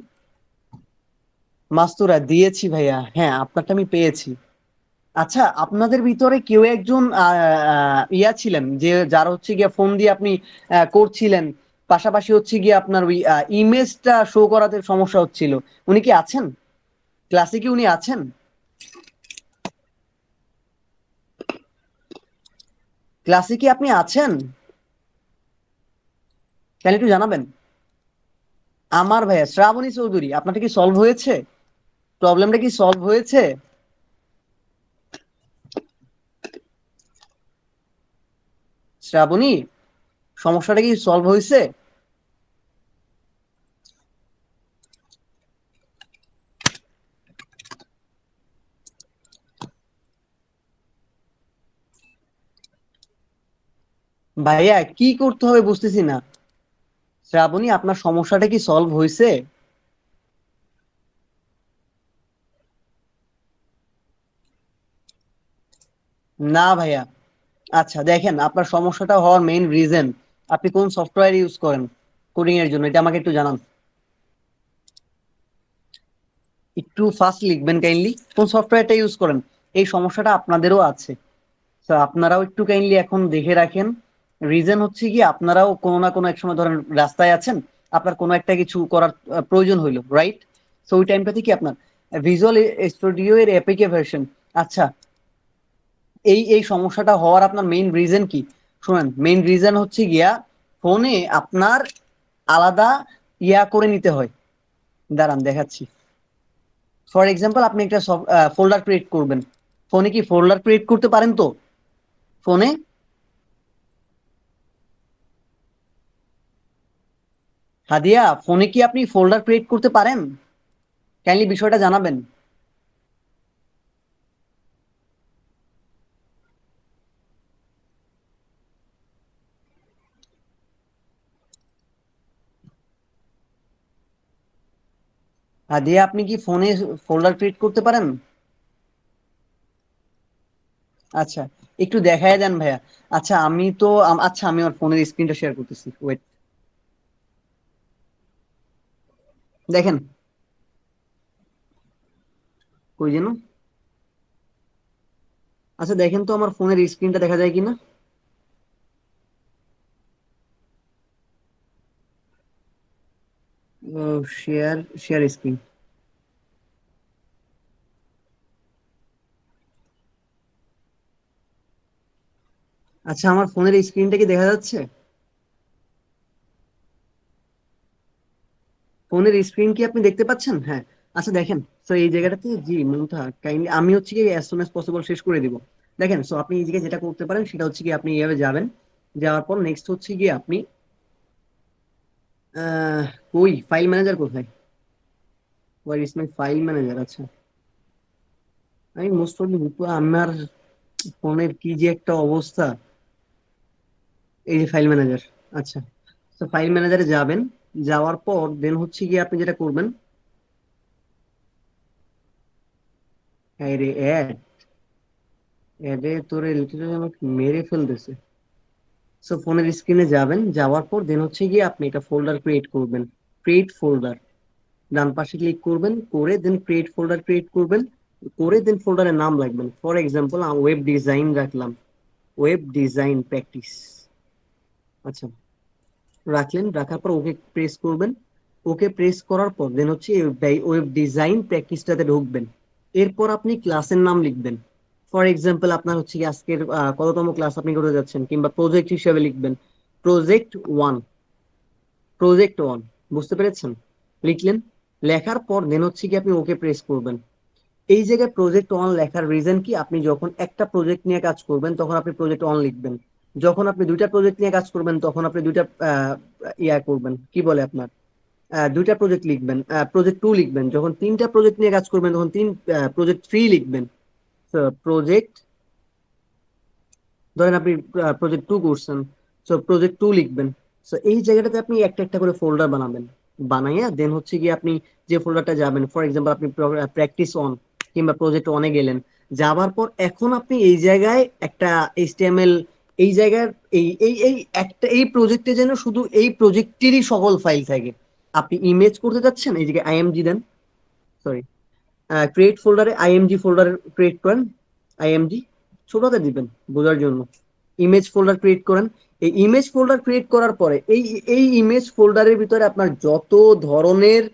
A: মাস্তুরা দিয়েছি ভাইয়া, হ্যাঁ আপনারটা আমি পেয়েছি। আচ্ছা, আপনাদের ভিতরে কেউ একজন ইয়া ছিলেন যে যার হচ্ছে গিয়ে ফোন দিয়ে আপনি করছিলেন, পাশাপাশি হচ্ছে গিয়ে আপনার ওই ইমেজটা শো করাতে সমস্যা হচ্ছিল, উনি কি আছেন? ক্লাসে কি উনি আছেন? ক্লাসে কি আপনি আছেন? তাহলে একটু জানাবেন। আমার ভাইয়া শ্রাবণী চৌধুরী, আপনারটা কি সলভ হয়েছে? প্রবলেমটা কি সলভ হয়েছে? শ্রাবণী, সমস্যাটা কি সলভ হয়েছে? ভাইয়া কি করতে হবে বুঝতেছি না। শ্রাবণী, আপনার সমস্যাটা কি সলভ হয়েছে? না ভাইয়া। আচ্ছা দেখেন, আপনার সমস্যাটা হওয়ার মেইন রিজন, আপনি কোন সফটওয়্যার ইউজ করেন কোডিং এর জন্য, এটা আমাকে একটু জানান। একটু ফাস্ট লিখবেন কাইন্ডলি, কোন সফটওয়্যারটা ইউজ করেন? এই সমস্যাটা আপনাদেরও আছে, তো আপনারাও একটু কাইন্ডলি এখন দেখে রাখেন। রিজন হচ্ছে কি, আপনারাও কোনো না কোনো এক সময় ধরেন রাস্তায় আছেন, আপনার কোনো একটা কিছু করার প্রয়োজন হইলো, রাইট? তো ওই টাইমটাতে কি আপনার ভিজুয়াল স্টুডিও এর এপিকে ভার্সন, আচ্ছা, এই এই সমস্যাটা হওয়ার আপনার মেইন রিজন কি? শুনেন, মেইন রিজন হচ্ছে গিয়া ফোনে আপনার আলাদা ইয়া করে নিতে হয়। দাঁড়ান দেখাচ্ছি। ফর এক্সাম্পল, আপনি একটা ফোল্ডার ক্রিয়েট করবেন, ফোনে কি ফোল্ডার ক্রিয়েট করতে পারেন তো? ফোনে হাদিয়া, ফোনে কি আপনি ফোল্ডার ক্রিয়েট করতে পারেন? কাইন্ডলি বিষয়টা জানাবেন। হাদিয়া, আপনি কি ফোনে ফোল্ডার ক্রিয়েট করতে পারেন? আচ্ছা, একটু দেখায় দেন ভাইয়া। আচ্ছা আমি তো আচ্ছা, আমি আমার ফোনের স্ক্রিনটা শেয়ার করতেছি, ওয়েট। দেখেন, কই যেন, আচ্ছা দেখেন তো আমার ফোনের স্ক্রিনটা দেখা যায় কিনা। Share, share screen. আচ্ছা, আমার ফোনের স্ক্রিনটা কি দেখা যাচ্ছে? ফোনের স্ক্রিন কি আপনি দেখতে পাচ্ছেন? হ্যাঁ। আচ্ছা দেখেন, তো এই জায়গাটাতে জি মুমতাজ, কাইন্ডলি আমি হচ্ছে কি অ্যাজ সুন অ্যাজ পসিবল শেষ করে দিব। দেখেন, সো আপনি এই জায়গায় যেটা করতে পারেন সেটা হচ্ছে কি, আপনি এইভাবে যাবেন, যাওয়ার পর নেক্সট হচ্ছে কি আপনি আহ কই ফাইল ম্যানেজার কোথায়? Where is my file manager? আচ্ছা, আমি মোস্ট প্রবলি আমার ফোনের কি যে একটা অবস্থা। এই যে ফাইল ম্যানেজার, আচ্ছা, তো ফাইল ম্যানেজারে যাবেন, যাওয়ার পর দেন হচ্ছে কি আপনি যেটা করবেন, এই রে অ্যাড, অ্যাডে তোরে লিটারালি আমাকে মেরে ফেলতেছে। সো ফোনের স্ক্রিনে যাবেন, যাওয়ার পর দেন হচ্ছে গিয়ে আপনি একটা ফোল্ডার ক্রিয়েট করবেন, ক্রিয়েট ফোল্ডার, ডান পাশে ক্লিক করবেন, করে দেন ক্রিয়েট ফোল্ডার ক্রিয়েট করবেন, করে দেন ফোল্ডারের নাম লিখবেন, ফর এক্সাম্পল ওয়েব ডিজাইন রাখলাম, ওয়েব ডিজাইন প্র্যাকটিস। আচ্ছা, রাখলেন, রাখার পর ওকে প্রেস করবেন, ওকে প্রেস করার পর দেন হচ্ছে ওয়েব ডিজাইন প্র্যাকটিসটাতে ঢুকবেন। এরপর আপনি ক্লাসের নাম লিখবেন, ফর এক্সাম্পল আপনার হচ্ছে কি আজকের কততম ক্লাস আপনি করতে যাচ্ছেন, কিংবা প্রজেক্ট হিসেবে লিখবেন প্রজেক্ট ওয়ান, প্রজেক্ট ওয়ান, বুঝতে পেরেছেন? লিখলেন, লেখার পর দেন হচ্ছে কি আপনি ওকে প্রেস করবেন। এই জায়গায় প্রজেক্ট ওয়ান লেখার রিজন কি, আপনি যখন একটা প্রজেক্ট নিয়ে কাজ করবেন তখন আপনি প্রজেক্ট ওয়ান লিখবেন, যখন আপনি দুইটা প্রজেক্ট নিয়ে কাজ করবেন তখন আপনি দুইটা ইয়া করবেন, কি বলে আপনার, দুইটা প্রজেক্ট লিখবেন, প্রজেক্ট টু লিখবেন, যখন তিনটা প্রজেক্ট নিয়ে কাজ করবেন তখন প্রজেক্ট থ্রি লিখবেন। প্রজেক্ট, ধরেন আপনি প্রজেক্ট টু করছেন, সো প্রজেক্ট টু লিখবেন। সো এই জায়গাটাতে আপনি একটা একটা করে ফোল্ডার বানাবেন, বানাইয়া দেন হচ্ছে গিয়ে আপনি যে ফোল্ডারটা যাবেন, ফর এক্সাম্পল আপনি প্র্যাকটিস অন কিংবা প্রজেক্ট অনে গেলেন, যাবার পর এখন আপনি এই জায়গায় একটা এইচটিএমএল, এই জায়গার এই এই এই একটা এই প্রজেক্টে যেন শুধু এই প্রজেক্টেরই সকল ফাইল থাকে। আপনি ইমেজ করতে যাচ্ছেন, এই জায়গায় আইএমজি দেন, সরি, ক্রিয়েট ফোল্ডারে আইএমজি ফোল্ডার ক্রিয়েট করেন, আইএমজি ছোটতে দিবেন বোঝার জন্য। ইমেজ ফোল্ডার ক্রিয়েট করেন। এই ইমেজ ফোল্ডার ক্রিয়েট করার পরে এই ইমেজ ফোল্ডারের ভিতরে আপনার যত ধরনের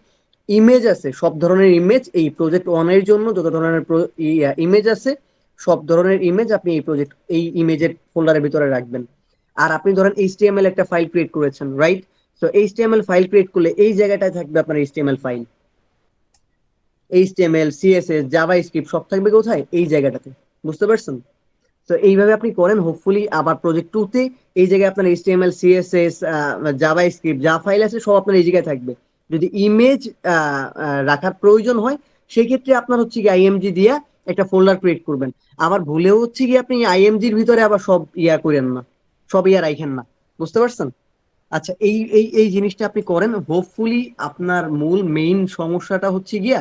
A: ইমেজ আছে, সব ধরনের ইমেজ এই প্রজেক্ট ওয়ানের জন্য যত ধরনের ইমেজ আছে, সব ধরনের ইমেজ আপনি এই ইমেজের ফোল্ডারের ভিতরে রাখবেন। আর আপনি ধরেন এইচটিএমএল একটা ফাইল ক্রিয়েট করেছেন, রাইট? তো এইচটিএমএল ফাইল ক্রিয়েট করলে এই জায়গাটায় থাকবে আপনার HTML file, HTML, CSS, Java script সব থাকবে কোথায়? এই জায়গাটাতে। বুঝতে পারছেন? তো এইভাবে আপনি করেন, হোপফুলি আবার প্রজেক্ট টু তে এই জায়গায় আপনার এইচটিএমএল, সিএসএস, জাভা স্ক্রিপ্ট যা ফাইল আছে সব আপনার এই জায়গায় থাকবে। যদি ইমেজ রাখার প্রয়োজন হয় সেক্ষেত্রে আপনার হচ্ছে কি আইএমজি দিয়া একটা ফোল্ডার ক্রিয়েট করবেন। আবার ভুলেও হচ্ছে কি আপনি আইএমজির ভিতরে আবার সব করেন না, সব রাখেন না। বুঝতে পারছেন? আচ্ছা, এই জিনিসটা আপনি করেন, হোপফুলি আপনার মূল মেইন সমস্যাটা হচ্ছে গিয়া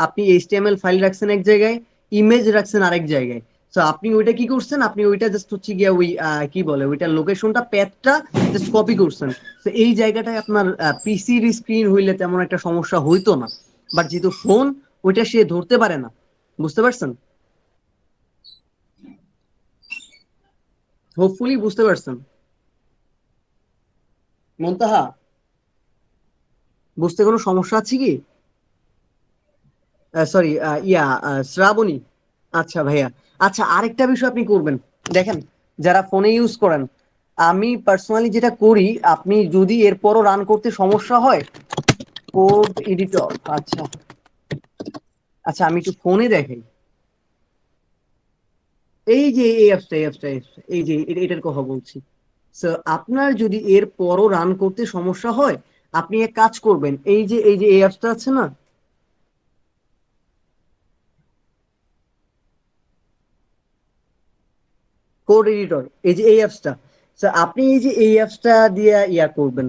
A: আপনি এইচটিএমএল ফাইল রাখছেন এক জায়গায়, ইমেজ রাখছেন আরেক জায়গায়। তো আপনি ওইটা কি করছেন, আপনি ওইটা জাস্ট হচ্ছে গিয়া ওই কি বলে ওইটার লোকেশনটা, প্যাথটা জাস্ট কপি করছেন। তো এই জায়গাটায় আপনার পিসির স্ক্রিন হইলে তেমন একটা সমস্যা হইতো না, বাট যেহেতু ফোন, ওইটা সে ধরতে পারে না। বুঝতে পারছেন? হোপফুলি বুঝতে পারছেন। মন্তাহা, বুঝতে কোনো সমস্যা আছে কি? সরি, শ্রাবণী। আচ্ছা ভাইয়া। আচ্ছা, আরেকটা বিষয় আপনি করবেন, দেখেন, যারা ফোনে ইউজ করেন, আমি পার্সোনালি যেটা করি, আপনি যদি এরপরও রান করতে সমস্যা হয়, কোড এডিটর, আচ্ছা আচ্ছা, আমি একটু ফোনে দেখাই। এই যে এই অ্যাপসটা, এই যে এটার কথা বলছি। সো আপনার যদি এরপরও রান করতে সমস্যা হয়, আপনি এক কাজ করবেন, এই যে এই অ্যাপসটা আছে না, কোড এডিটর, এই যে এই অ্যাপসটা, আপনি এই যে এই অ্যাপসটা দিয়ে করবেন।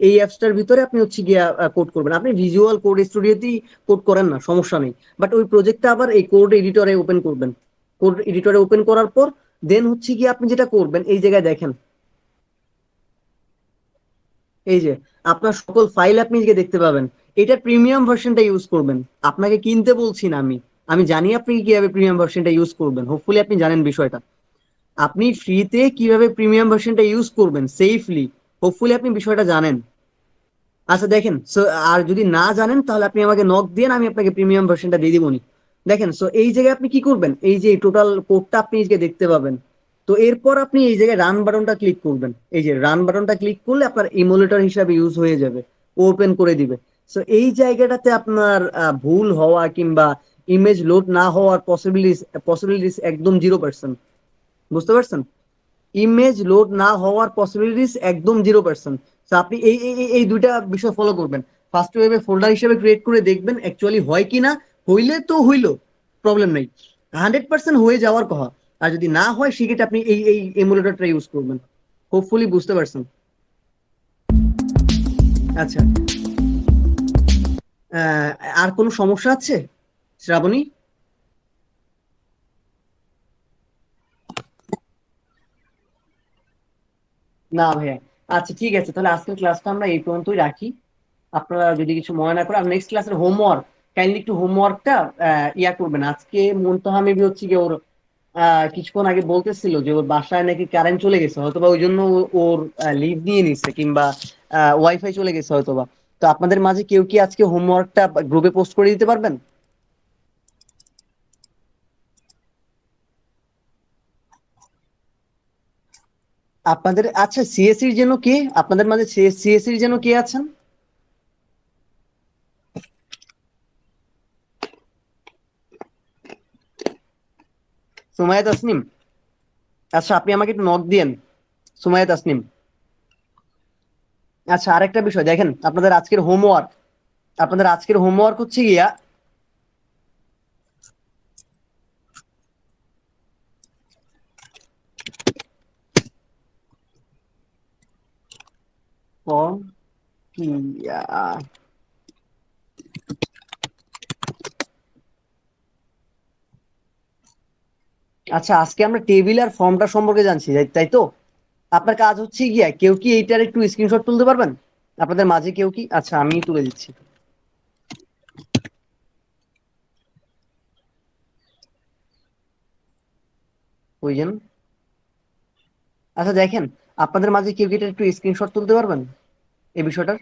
A: এই অ্যাপসটার ভিতরে আপনি হচ্ছে গিয়া কোড করবেন। আপনি ভিজুয়াল কোড স্টুডিওতেই কোড করেন না, সমস্যা নেই, বাট ওই প্রজেক্টটা আবার এই কোড এডিটরে ওপেন করবেন। কোড এডিটরে ওপেন করার পর দেন হচ্ছে গিয়ে আপনি যেটা করবেন, এই জায়গায় দেখেন, এই যে আপনার সকল ফাইল আপনি যে দেখতে পাবেন, এটা প্রিমিয়াম ভার্সনটা ইউজ করবেন। আপনাকে কিনতে বলছি না আমি, আমি জানি আপনি কিভাবে প্রিমিয়াম ভার্সনটা ইউজ করবেন, হোপফুলি আপনি জানেন বিষয়টা। আপনি ফ্রিতে কিভাবে প্রিমিয়াম ভার্সনটা ইউজ করবেন সেফলি, হোপফুলি আপনি বিষয়টা জানেন। আচ্ছা দেখেন, সো আর যদি না জানেন তাহলে আপনি আমাকে নক দেন, আমি আপনাকে প্রিমিয়াম ভার্সনটা দিয়ে দিবনি। দেখেন, সো এই জায়গায় আপনি কি করবেন, এই যে টোটাল কোডটা আপনি আজকে দেখতে পাবেন। তো এরপর আপনি এই জায়গায় রান বাটনটা ক্লিক করবেন। এই যে রান বাটনটা ক্লিক করলে আপনার ইমুলেটর হিসাবে ইউজ হয়ে যাবে, ওপেন করে দিবে। সো এই জায়গাটাতে আপনার ভুল হওয়া কিংবা ইমেজ লোড না হওয়ার পসিবিলিটিস একদম 0%। বুঝতে পারছেন? ইমেজ লোড না হওয়ার পসিবিলিটিস একদম 0%। আপনি এই দুইটা বিষয় ফলো করবেন। ফার্স্ট ওয়েবে ফোল্ডার হিসেবে ক্রিয়েট করে দেখবেন অ্যাকচুয়ালি হয় কিনা। হইলে তো হইলো, প্রবলেম নেই, 100% হয়ে যাওয়ার কথা। আর যদি না হয় সেক্ষেত্রে আপনি এই এমুলেটরটা ইউজ করবেন। হোপফুলি বুঝতে পারছেন। আচ্ছা, আহ, আর কোনো সমস্যা আছে শ্রাবণী? না ভাইয়া। আচ্ছা ঠিক আছে, তাহলে আজকের ক্লাসটা আমরা এই পর্যন্তই রাখি। আপনারা যদি কিছু মনে না করেন, আর নেক্সট ক্লাসের হোমওয়ার্ক, কাইন্ডলি একটু হোমওয়ার্কটা করবেন আজকে। মুনতাহা মেবি হচ্ছে কি ওর কিছুক্ষণ আগে বলতেছিল যে ওর বাসায় নাকি কারেন্ট চলে গেছে, হয়তোবা ওই জন্য ওর লিভ নিয়ে নিচ্ছে, কিংবা ওয়াইফাই চলে গেছে হয়তোবা। তো আপনাদের মাঝে কেউ কি আজকে হোমওয়ার্কটা গ্রুপে পোস্ট করে দিতে পারবেন? আপনাদের আচ্ছা, সিএসসির জন্য কে, আপনাদের মাঝে সিএসসির জন্য কে আছেন? সুমাইয়া তাসনিম। আচ্ছা, আপনি আমাকে একটু নক দিয়েন, সুমাইয়া তাসনিম। আচ্ছা, আরেকটা বিষয় দেখেন, আপনাদের আজকের হোমওয়ার্ক হচ্ছে গিয়া, ফর্ম কি, আহ, আচ্ছা, আজকে আমরা টেবিল আর ফর্মটা সম্পর্কে জানছি, তাই তো? আপনার কাজ হচ্ছে গিয়া, কেউ কি এইটার একটু স্ক্রিনশট তুলতে পারবেন? আপনাদের মাঝে কেউ কি, আচ্ছা আমি তুলে দিচ্ছি। কই যেন। আচ্ছা দেখেন, আপনাদের মাঝে কেউ কি এটা একটু স্ক্রিনশট তুলতে পারবেন এই বিষয়টার?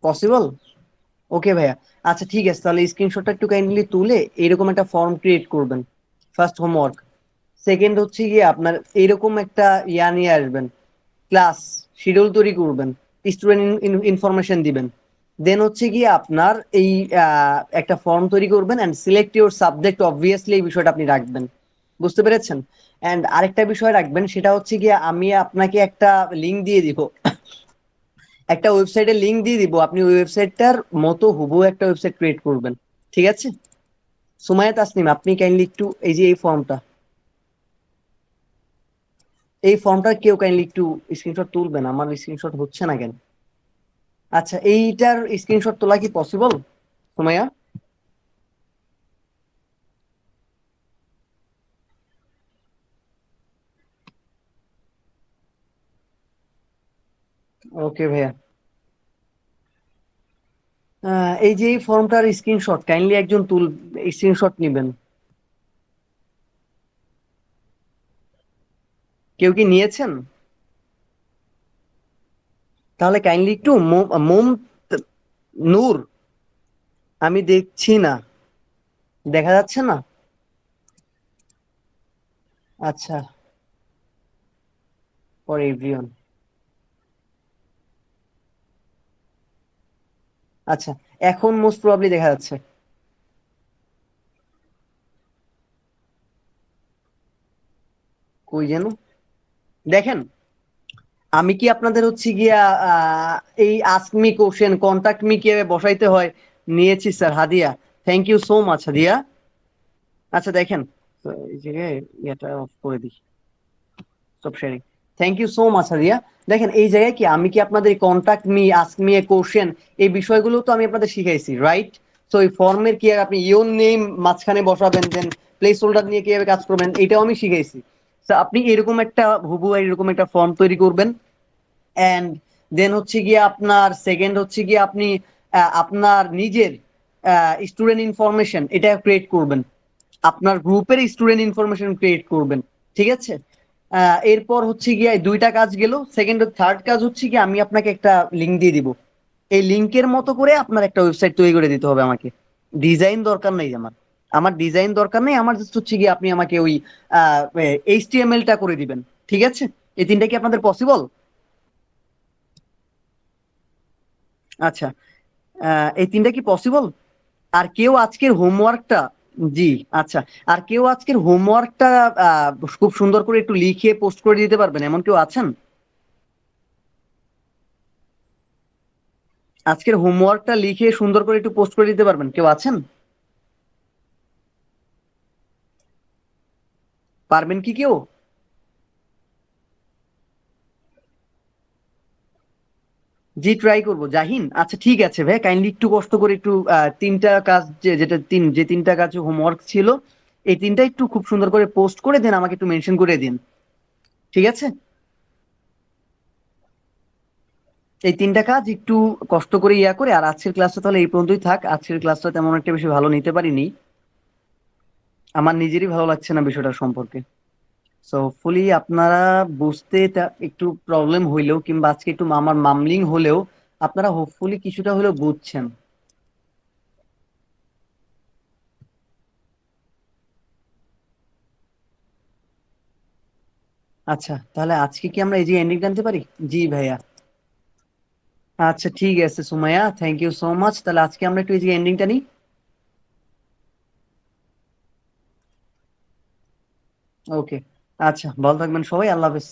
A: পসিবল? ওকে ভাইয়া। আচ্ছা ঠিক আছে, তাহলে স্ক্রিনশটটা একটু কাইন্ডলি তুলে এরকম একটা ফর্ম ক্রিয়েট করবেন। First homework. সেকেন্ড হচ্ছে গিয়ে আপনার এইরকম একটা নিয়ে আসবেন, ক্লাস শিডিউল তৈরি করবেন, স্টুডেন্ট ইনফরমেশন দিবেন। দেন হচ্ছে গিয়ে আপনার এই একটা ফর্ম তৈরি করবেন and select your subject, obviously এই বিষয়টা আপনি রাখবেন। বুঝতে পেরেছেন? অ্যান্ড আরেকটা বিষয় রাখবেন, সেটা হচ্ছে গিয়ে আমি আপনাকে একটা লিঙ্ক দিয়ে দিব, একটা ওয়েবসাইটের লিঙ্ক দিয়ে দিব, আপনি ওই ওয়েবসাইটটার মতো হুবহু একটা ওয়েবসাইট ক্রিয়েট করবেন। ঠিক আছে? সুমাইয়া তাসনিম, আপনি কাইন্ডলি একটু এই যে এই ফর্মটা কেউ কাইন্ডলি একটু স্ক্রিনশট তুলবেন, আমার স্ক্রিনশট হচ্ছে না কেন? আচ্ছা, এইটার স্ক্রিনশট তোলা কি পসিবল সুমাইয়া? ওকে ভাইয়া। এই যে এই ফর্মটার স্ক্রিনশট কাইন্ডলি একজন স্ক্রিনশট নিবেন। কেউ কি নিয়েছেন? তাহলে কাইন্ডলি একটু মোম নূর, আমি দেখছি না, দেখা যাচ্ছে না। আচ্ছা, ফর এভরিওয়ান। আচ্ছা, এখন মোস্ট প্রবাবলি দেখা যাচ্ছে। কই যেন, দেখেন, আমি কি আপনাদের হচ্ছে গিয়া আহ, এই ask me question, contact me কিভাবে বসাইতে হয় নিয়েছি স্যার, হাদিয়া। থ্যাংক ইউ সো মাচ হাদিয়া। আচ্ছা দেখেন, তো এই জায়গায় এটা অফ করে দিই, stop sharing. Thank you so much Hadiya. দেখেন এই জায়গায় কি আমি কি আপনাদের contact me, ask me a question, এই বিষয়গুলো তো আমি আপনাদের শিখাইছি, রাইট? তো এই ফর্মের কি আপনি ইওর নেম মাঝখানে বসাবেন, দেন প্লেস হোল্ডার নিয়ে কিভাবে কাজ করবেন, এটাও আমি শিখাইছি। তো আপনি এরকম একটা হুবহু এরকম একটা ফর্ম তৈরি করবেন। অ্যান্ড দেন হচ্ছে গিয়ে আপনার সেকেন্ড হচ্ছে গিয়ে আপনি আপনার নিজের স্টুডেন্ট ইনফরমেশন এটা ক্রিয়েট করবেন, আপনার গ্রুপের স্টুডেন্ট ইনফরমেশন ক্রিয়েট করবেন। ঠিক আছে? এরপর হচ্ছে গিয়ে এই দুইটা কাজ গেল। সেকেন্ড থার্ড কাজ হচ্ছে কি আমি আপনাকে একটা লিঙ্ক দিয়ে দিব, এই লিঙ্কের মতো করে আপনার একটা ওয়েবসাইট তৈরি করে দিতে হবে আমাকে। ডিজাইন দরকার নেই আমার, আমার ডিজাইন দরকার নেই, আমার জাস্ট হচ্ছে গিয়ে আপনি আমাকে ওই এইচটিএমএলটা করে দিবেন। ঠিক আছে? এই তিনটা কি আপনাদের পসিবল? আচ্ছা, এই তিনটা কি পসিবল? আর কেউ আজকের হোমওয়ার্কটা, জি, আচ্ছা, আর কেউ আজকের হোমওয়ার্কটা খুব সুন্দর করে একটু লিখে পোস্ট করে দিতে পারবেন, এমন কেউ আছেন? আজকের হোমওয়ার্কটা লিখে সুন্দর করে একটু পোস্ট করে দিতে পারবেন, কেউ আছেন? পারবেন কি কেউ? জি, ট্রাই করবো। জাহিন, আচ্ছা ঠিক আছে ভাই, কাইন্ডলি একটু কষ্ট করে একটু তিনটা কাজ, যে তিনটা কাজ হোমওয়ার্ক ছিল, এই তিনটা একটু খুব সুন্দর করে পোস্ট করে দেন, আমাকে একটু মেনশন করে দিন। ঠিক আছে? এই তিনটা কাজ একটু কষ্ট করে করে, আর আজকের ক্লাসটা তাহলে এই পর্যন্তই থাক। আজকের ক্লাসটা তেমন একটা বেশি ভালো নিতে পারিনি, আমার নিজেরই ভালো লাগছে না বিষয়টা সম্পর্কে। সো হোপফুলি আপনারা বুঝতে একটু প্রবলেম হইলেও কিংবা আজকে একটু আমার মামলিং হলেও আপনারা হোপফুলি কিছুটা হলেও বুঝছেন। আচ্ছা, তাহলে আজকে কি আমরা এই যে এন্ডিং টানতে পারি? জি ভাইয়া। আচ্ছা ঠিক আছে Sumaiya, thank you so much. তাহলে আজকে আমরা একটু এই যে এন্ডিংটা নিই। ওকে। আচ্ছা, ভালো থাকবেন সবাই, আল্লাহ হাফেজ।